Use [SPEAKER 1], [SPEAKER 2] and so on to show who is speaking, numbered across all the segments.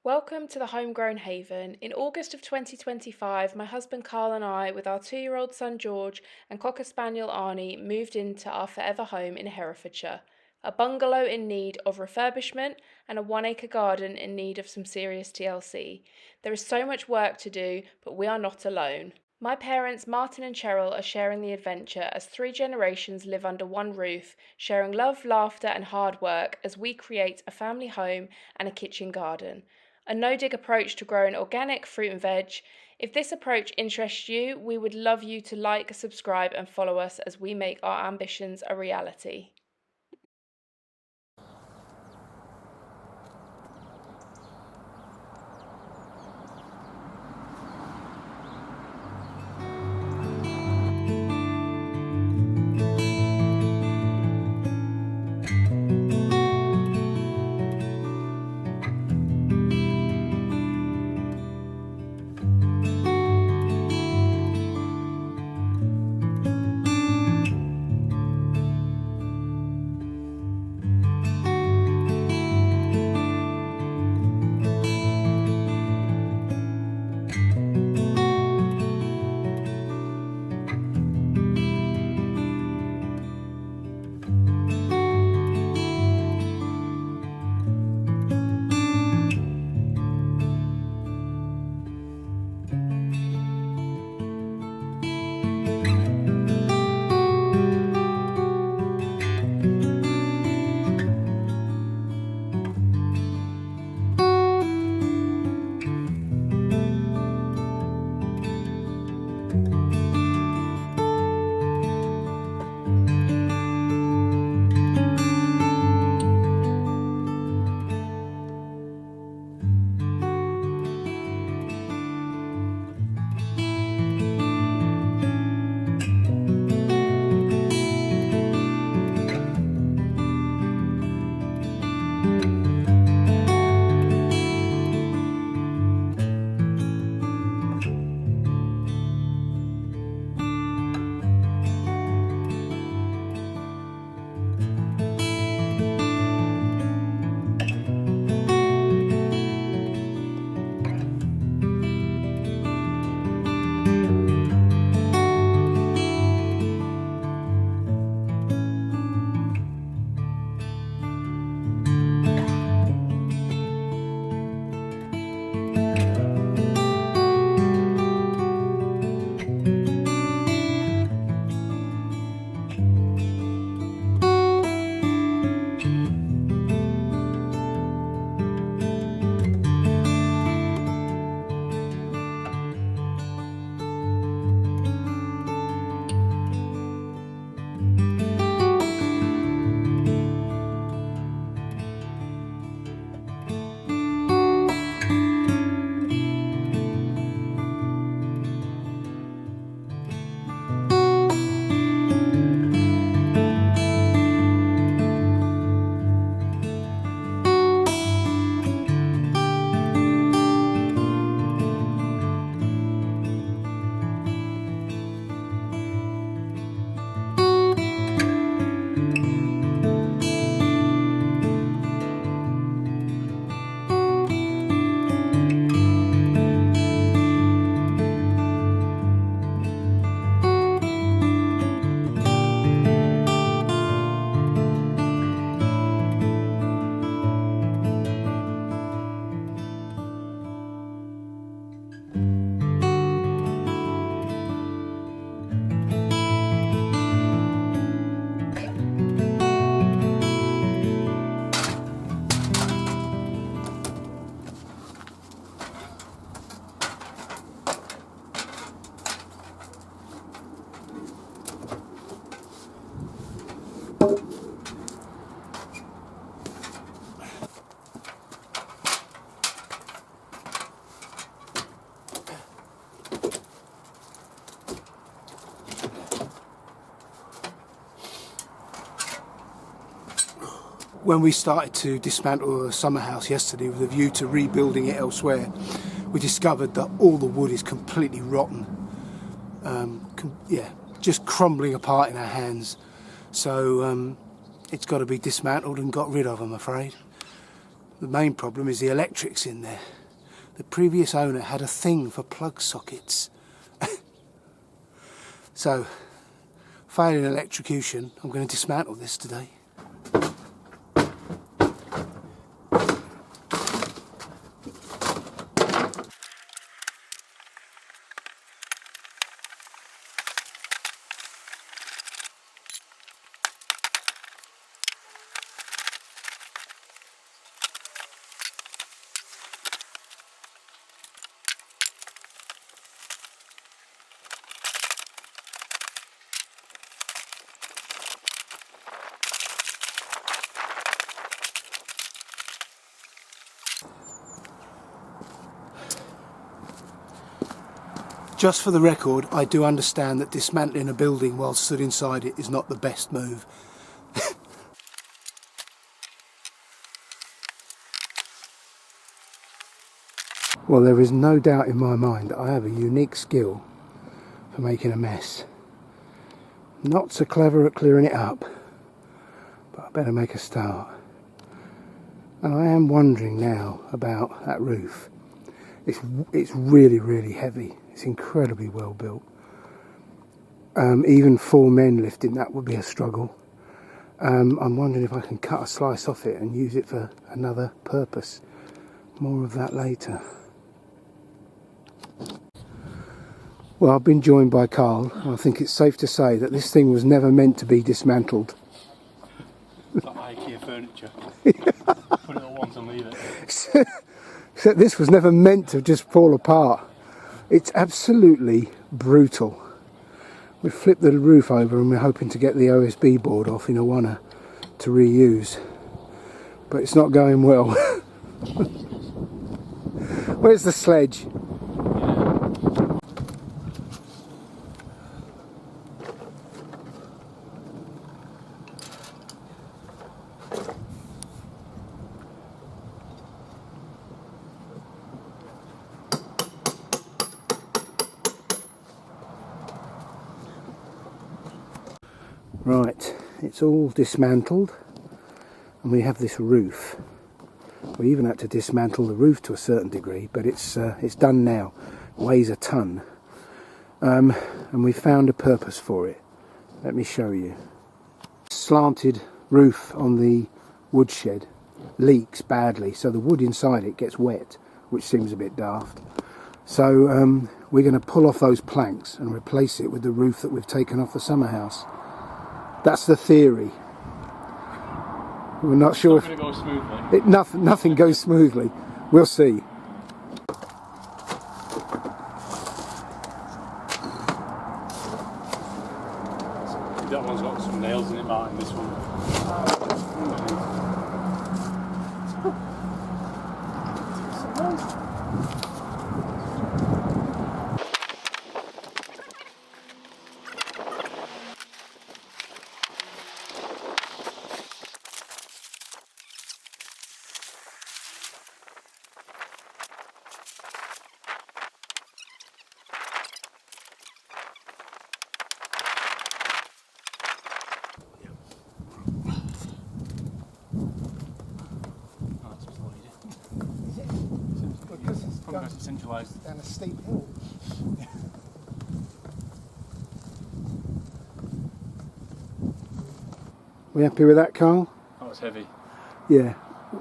[SPEAKER 1] Welcome to the Homegrown Haven. In August of 2025, my husband Carl and I, with our 2-year-old son George and Cocker Spaniel Arnie, moved into our forever home in Herefordshire. A bungalow in need of refurbishment and a 1-acre garden in need of some serious TLC. There is so much work to do, but we are not alone. My parents, Martin and Cheryl, are sharing the adventure as 3 generations live under one roof, sharing love, laughter, and hard work as we create a family home and a kitchen garden. A no-dig approach to growing organic fruit and veg. If this approach interests you, we would love you to like, subscribe, and follow us as we make our ambitions a reality.
[SPEAKER 2] When we started to dismantle the summer house yesterday with a view to rebuilding it elsewhere, we discovered that all the wood is completely rotten. Just crumbling apart in our hands. So it's got to be dismantled and got rid of, I'm afraid. The main problem is the electrics in there. The previous owner had a thing for plug sockets. So, failing electrocution, I'm going to dismantle this today. Just for the record, I do understand that dismantling a building while stood inside it is not the best move. Well, there is no doubt in my mind that I have a unique skill for making a mess. Not so clever at clearing it up, but I better make a start. And I am wondering now about that roof. It's really, really heavy. It's incredibly well built. Even 4 men lifting that would be a struggle. I'm wondering if I can cut a slice off it and use it for another purpose. More of that later. Well, I've been joined by Carl. I think it's safe to say that this thing was never meant to be dismantled.
[SPEAKER 3] It's like IKEA furniture. Put it at once and leave it.
[SPEAKER 2] Except this was never meant to just fall apart. It's absolutely brutal. We've flipped the roof over and we're hoping to get the OSB board off in Awana to reuse. But it's not going well. Where's the sledge? Right, it's all dismantled and we have this roof. We even had to dismantle the roof to a certain degree, but it's done now. It weighs a ton. And we found a purpose for it. Let me show you. Slanted roof on the woodshed leaks badly, so the wood inside it gets wet, which seems a bit daft. So we're going to pull off those planks and replace it with the roof that we've taken off the summer house. That's the theory. We're not sure
[SPEAKER 3] It's not going to go smoothly.
[SPEAKER 2] Nothing goes smoothly. We'll see.
[SPEAKER 3] That one's got some nails in it, Martin, this one. Because it's centralised
[SPEAKER 2] down a steep hill. We happy with that, Carl?
[SPEAKER 3] Oh, it's heavy.
[SPEAKER 2] Yeah.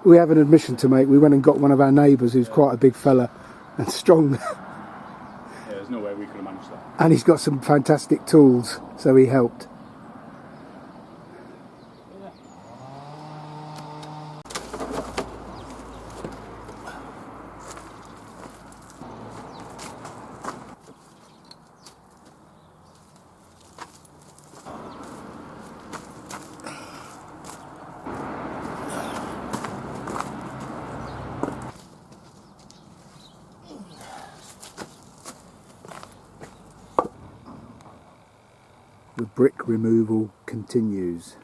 [SPEAKER 2] We have an admission to make. We went and got one of our neighbours who's quite a big fella and strong.
[SPEAKER 3] Yeah, there's no way we could have managed that.
[SPEAKER 2] And he's got some fantastic tools, so he helped. The brick removal continues.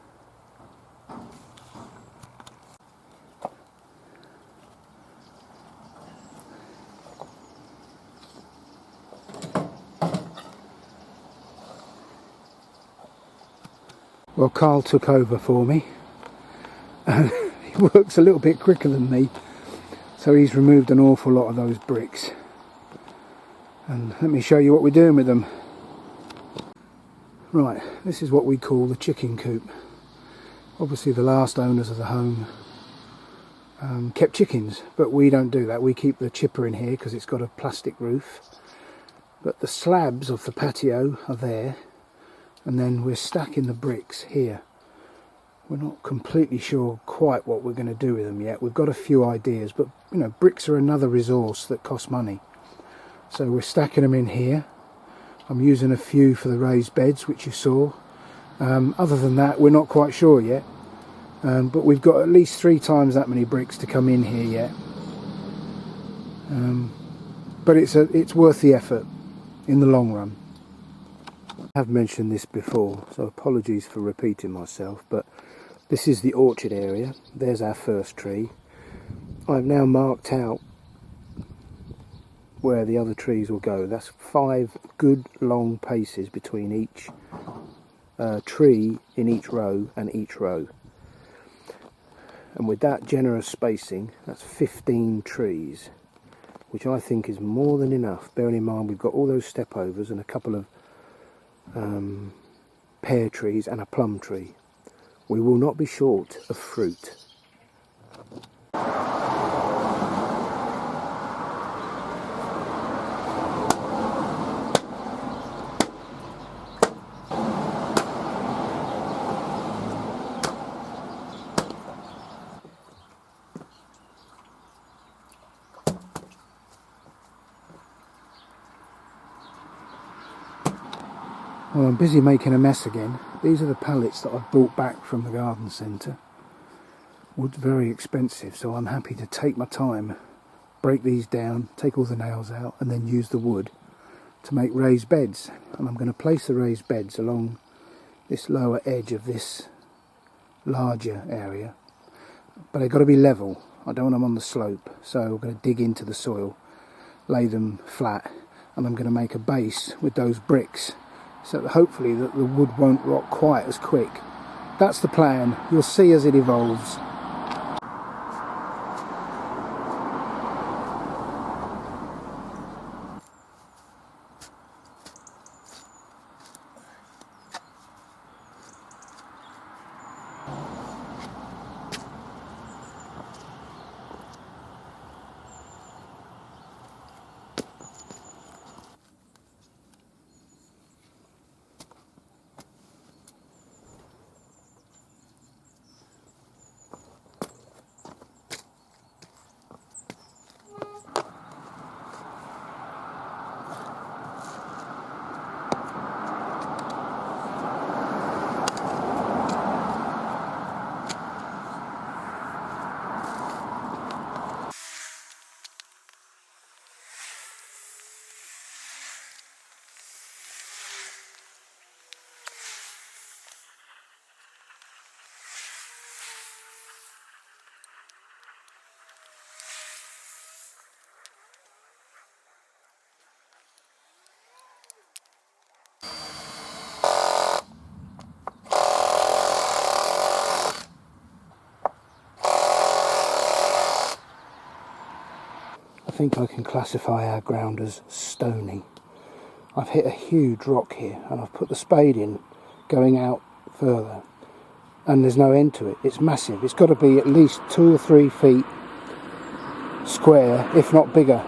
[SPEAKER 2] Well, Carl took over for me and he works a little bit quicker than me. So he's removed an awful lot of those bricks. And let me show you what we're doing with them. Right, this is what we call the chicken coop. Obviously the last owners of the home kept chickens, but we don't do that. We keep the chipper in here because it's got a plastic roof. But the slabs of the patio are there, and then we're stacking the bricks here. We're not completely sure quite what we're going to do with them yet. We've got a few ideas, but you know, bricks are another resource that costs money. So we're stacking them in here. I'm using a few for the raised beds, which you saw. Other than that, we're not quite sure yet. But we've got at least 3 times that many bricks to come in here yet. But it's worth the effort in the long run. I have mentioned this before, so apologies for repeating myself, but this is the orchard area. There's our first tree. I've now marked out where the other trees will go. That's 5 good long paces between each tree in each row and each row. And with that generous spacing, that's 15 trees, which I think is more than enough, bearing in mind we've got all those step overs and a couple of pear trees and a plum tree. We will not be short of fruit. Well, I'm busy making a mess again. These are the pallets that I've brought back from the garden centre. Wood's very expensive, so I'm happy to take my time, break these down, take all the nails out, and then use the wood to make raised beds. And I'm going to place the raised beds along this lower edge of this larger area. But they've got to be level. I don't want them on the slope, so I'm going to dig into the soil, lay them flat, and I'm going to make a base with those bricks, so that hopefully the wood won't rot quite as quick. That's the plan. You'll see as it evolves. I think I can classify our ground as stony. I've hit a huge rock here and I've put the spade in going out further, and there's no end to it. It's massive. It's got to be at least 2 or 3 feet square, if not bigger.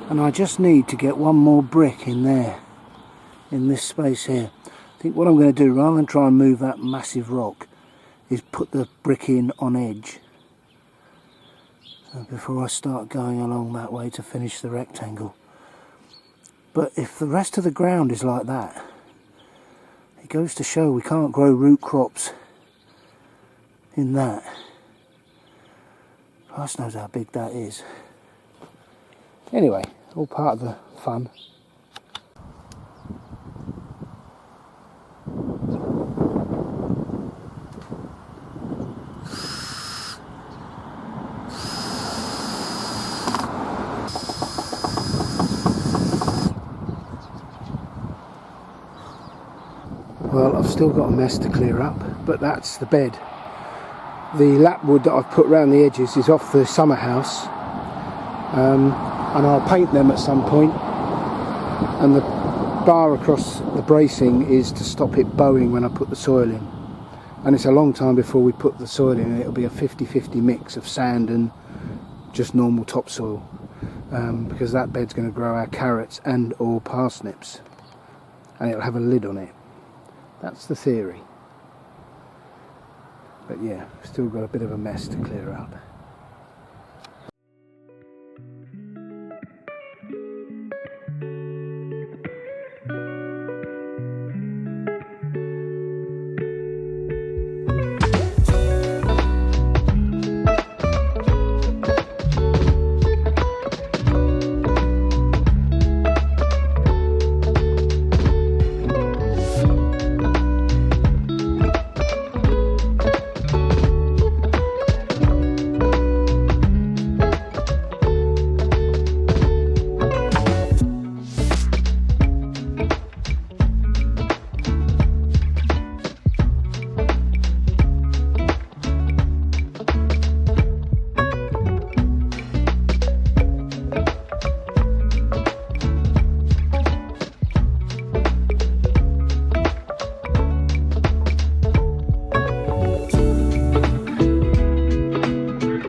[SPEAKER 2] And I just need to get one more brick in there, in this space here. I think what I'm going to do, rather than try and move that massive rock, is put the brick in on edge before I start going along that way to finish the rectangle. But if the rest of the ground is like that, it goes to show we can't grow root crops in that. Christ knows how big that is. Anyway, all part of the fun. Well, I've still got a mess to clear up, but that's the bed. The lapwood that I've put around the edges is off the summer house, and I'll paint them at some point. And the bar across the bracing is to stop it bowing when I put the soil in. And it's a long time before we put the soil in, and it'll be a 50-50 mix of sand and just normal topsoil, because that bed's going to grow our carrots and or parsnips, and it'll have a lid on it. That's the theory. But yeah, still got a bit of a mess to clear out.